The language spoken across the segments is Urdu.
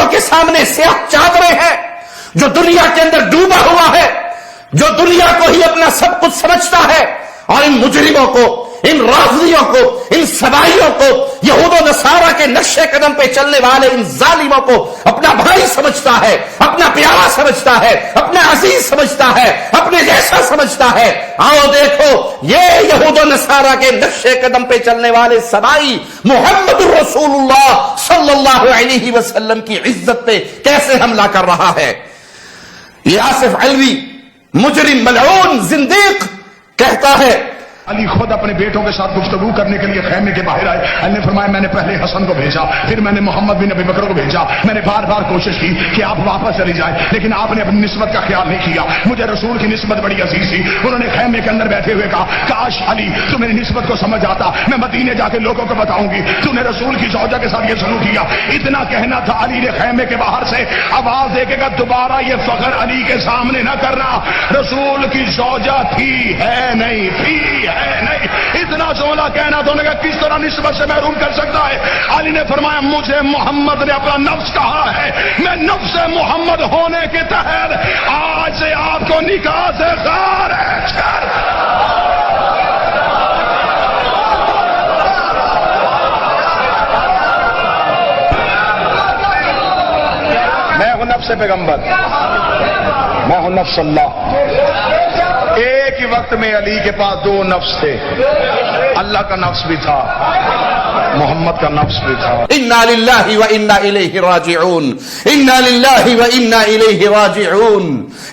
آنکھوں کے سامنے سیاہ چادریں ہیں، جو دنیا کے اندر ڈوبا ہوا ہے، جو دنیا کو ہی اپنا سب کچھ سمجھتا ہے، اور ان مجرموں کو، ان رافضیوں کو، ان سبائیوں کو، یہود و نصارہ کے نقش قدم پہ چلنے والے ان ظالموں کو اپنا بھائی سمجھتا ہے، اپنا پیارا سمجھتا ہے، اپنا عزیز سمجھتا ہے، اپنے جیسا سمجھتا ہے۔ آؤ دیکھو یہ یہود و نصارہ کے نقش قدم پہ چلنے والے سبائی محمد رسول اللہ صلی اللہ علیہ وسلم کی عزت پہ کیسے حملہ کر رہا ہے۔ یہ آصف علوی مجرم ملعون زندیق کہتا ہے، علی خود اپنے بیٹوں کے ساتھ گفتگو کرنے کے لیے خیمے کے باہر آئے۔ علی نے فرمایا میں نے پہلے حسن کو بھیجا، پھر میں نے محمد بن ابی بکر کو بھیجا، میں نے بار بار کوشش کی کہ آپ واپس چلی جائیں، لیکن آپ نے اپنی نسبت کا خیال نہیں کیا۔ مجھے رسول کی نسبت بڑی عزیز تھی۔ انہوں نے خیمے کے اندر بیٹھے ہوئے کہا، کاش علی تو میری نسبت کو سمجھ آتا، میں مدینے جا کے لوگوں کو بتاؤں گی تو نے رسول کی زوجہ کے ساتھ یہ سلوک کیا۔ اتنا کہنا تھا، علی نے خیمے کے باہر سے آواز دے کے کہا، دوبارہ یہ فخر علی کے سامنے نہ کرنا، رسول کی زوجہ تھی ہے نہیں، تھی ہے نہیں۔ اتنا جملہ کہنا تو نے کہا کس طرح نسبت سے محروم کر سکتا ہے؟ علی نے فرمایا مجھے محمد نے اپنا نفس کہا ہے، میں نفس محمد ہونے کے تحت آج سے آپ کو نکاح سے خارج کر۔ میں ہوں نفس پیغمبر، میں ہوں نفس اللہ۔ ایک ہی وقت میں علی کے پاس دو نفس تھے، اللہ کا نفس بھی تھا، محمد کا نفس بھی تھا۔ انا للہ و انا الیہ راجعون، انا للہ و انا الیہ راجعون،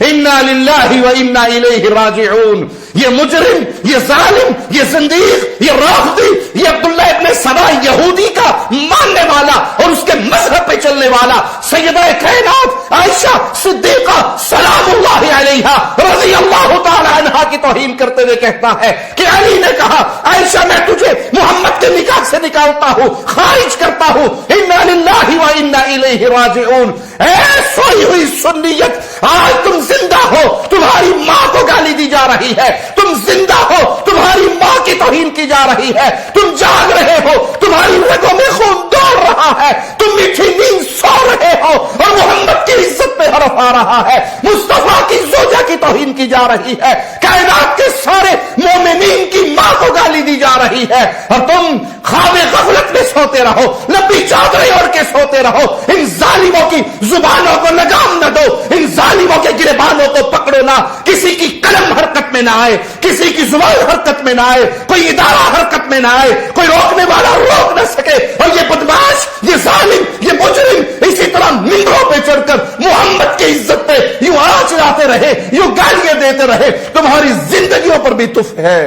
انا للہ و انا الیہ راجعون۔ یہ مجرم، یہ ظالم، یہ زندیق، یہ رافضی، یہ عبداللہ ابن سبا یہودی کا ماننے والا اور اس کے مذہب پہ چلنے والا سیدہ کائنات عائشہ صدیقہ سلام اللہ علیہا رضی اللہ تعالی عنہا کی توہین کرتے ہوئے کہتا ہے کہ علی نے کہا، عائشہ میں تجھے محمد کے نکاح سے نکالتا ہوں، خارج کرتا ہوں۔ انا للہ و انا الیہ راجعون۔ اے سوئی ہوئی سنیت، آج تم زندہ ہو، تمہاری ماں کو گالی دی جا رہی ہے، تم زندہ ہو، تمہاری ماں کی توہین کی جا رہی ہے، تم جاگ رہے ہو، تمہاری رگوں میں خون دوڑ رہا ہے، تم میٹھی نیند سو رہے ہو اور محمد کی عزت پہ حرف آ رہا ہے، مصطفیٰ کی زوجہ کی توہین کی جا رہی ہے، کائنات کے سارے مومنین کی ماں کو گالی دی جا رہی ہے، اور تم خواب غفلت میں سوتے رہو، لمبی چادریں اوڑھ کے سوتے رہو۔ ان ظالموں کی زبانوں کو لگام نہ دو، ان ظالموں کے گریبانوں کو پکڑو نہ، کسی کی قلم حرکت میں نہ آئے، کسی کی زبان حرکت میں نہ آئے، کوئی ادارہ حرکت میں نہ آئے، کوئی روکنے والا روک نہ سکے، اور یہ بدماش، یہ ظالم، یہ مجرم اسی طرح ممبروں پہ چڑھ کر محمد کی عزت پہ یوں آنچ لاتے رہے، یوں گالیاں دیتے رہے، تمہاری زندگیوں پر بھی تف ہے۔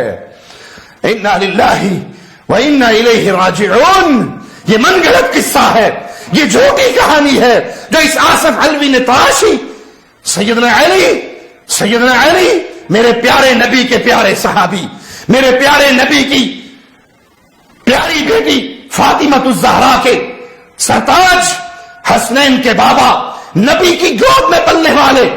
انا للہ و انا الیہ راجعون۔ یہ من گھڑت قصہ ہے، یہ جھوٹی کہانی ہے جو اس آصف علوی نے تراشی۔ سیدنا علی میرے پیارے نبی کے پیارے صحابی، میرے پیارے نبی کی پیاری بیٹی فاطمہ الزہرا کے سرتاج، حسنین کے بابا، نبی کی گود میں پلنے والے،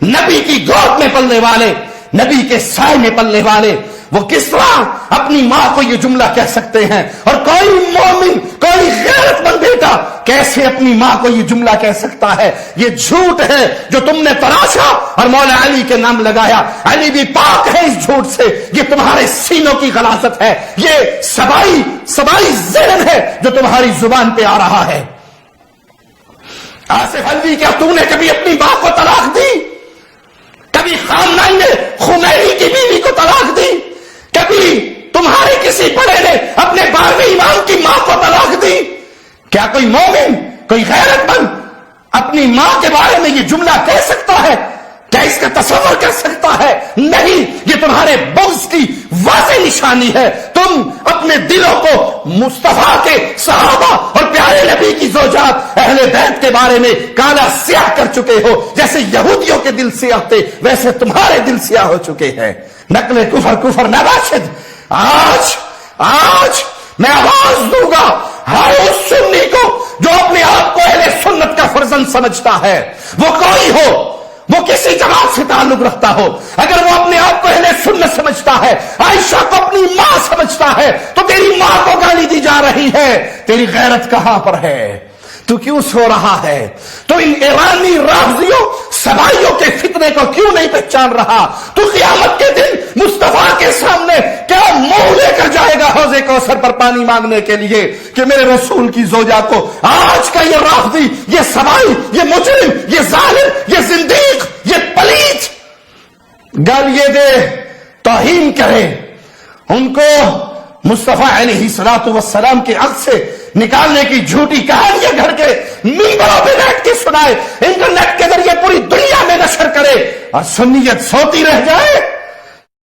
نبی کی گود میں پلنے والے، نبی کے سائے میں پلنے والے، وہ کس طرح اپنی ماں کو یہ جملہ کہہ سکتے ہیں؟ اور کوئی مومن، کوئی غیرت مند بیٹا کیسے اپنی ماں کو یہ جملہ کہہ سکتا ہے؟ یہ جھوٹ ہے جو تم نے تراشا اور مولا علی کے نام لگایا۔ علی بھی پاک ہے اس جھوٹ سے، یہ تمہارے سینوں کی غلاظت ہے، یہ سبائی ذہن ہے جو تمہاری زبان پہ آ رہا ہے۔ آصف علوی، کیا تم نے کبھی اپنی ماں کو طلاق دی؟ کبھی خامنائی نے خمینی کی بیوی کو طلاق دی؟ کبھی تمہارے کسی بڑے نے اپنے 12ویں امام کی ماں کو طلاق دی؟ کیا کوئی مومن، کوئی غیرت مند اپنی ماں کے بارے میں یہ جملہ کہہ سکتا ہے؟ کیا اس کا تصور کر سکتا ہے؟ نہیں، یہ تمہارے بغض کی واضح نشانی ہے۔ تم اپنے دلوں کو مصطفیٰ کے صحابہ اور پیارے نبی کی زوجات اہل بیت کے بارے میں کالا سیاہ کر چکے ہو۔ جیسے یہودیوں کے دل سیاہ تھے ویسے تمہارے دل سیاہ ہو چکے ہیں۔ نقل کفر نباشد، آج میں آواز دوں گا ہر اس سنی کو جو اپنے آپ کو اہل سنت کا فرزند سمجھتا ہے، وہ کوئی ہو، وہ کسی جماعت سے تعلق رکھتا ہو، اگر وہ اپنے آپ کو اہل سنت سمجھتا ہے، عائشہ کو اپنی ماں سمجھتا ہے، تو تیری ماں کو گالی دی جا رہی ہے، تیری غیرت کہاں پر ہے؟ تو کیوں سو رہا ہے؟ تو ان ایرانی رافضیوں سبائیوں کے فتنے کو کیوں نہیں پہچان رہا؟ تو قیامت کے دن مصطفیٰ کے سامنے کیا منہ لے کر جائے گا حوض کوثر پر پانی مانگنے کے لیے کہ میرے رسول کی زوجہ کو آج کا یہ رافضی، یہ سبائی، یہ مجرم، یہ ظالم، یہ زندیق، یہ پلیت گالیے دے، توہین کرے، ان کو مصطفیٰ علیہ الصلوۃ والسلام کے عکس سے نکالنے کی جھوٹی کہانیاں گھر کے ممبروں پہ بیٹھ کے سنائے، انٹرنیٹ کے ذریعے پوری دنیا میں نشر کرے اور سنیت سوتی رہ جائے؟